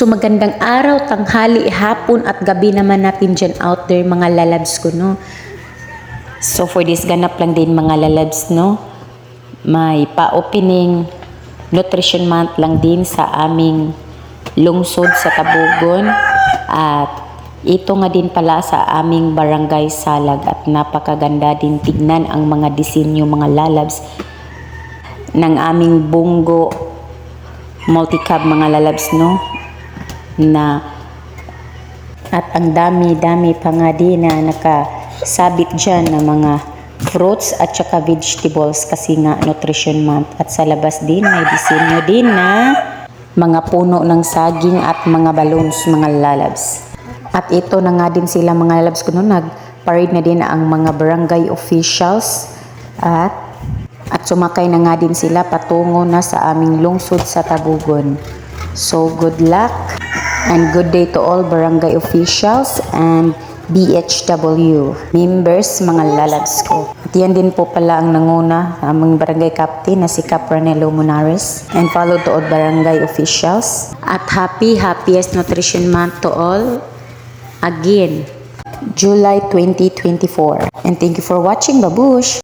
So magandang araw, tanghali, hapon at gabi naman natin dyan out there mga lalabs ko, no. So for this ganap lang din mga lalabs, no. May pa-opening nutrition month lang din sa aming lungsod sa Tabugon. At ito nga din pala sa aming barangay Salag at napakaganda din tignan ang mga disenyo mga lalabs ng aming Bungo multi-cab mga lalabs, no. At ang dami-dami pa nga din na nakasabit dyan ng mga fruits at saka vegetables kasi nga nutrition month. At sa labas din may disenyo din na mga puno ng saging at mga balloons mga lalabs. At ito na nga din sila mga lalabs ko, no, nag-parade na din ang mga barangay officials at sumakay na nga din sila patungo na sa aming lungsod sa Tabugon. So good luck and good day to all barangay officials and BHW members mga lalabs ko. At yan din po pala ang nanguna aming barangay captain na si Cap Ranelo Munares, and follow to all barangay officials. At happiest nutrition month to all again, July 2024. And thank you for watching, babush!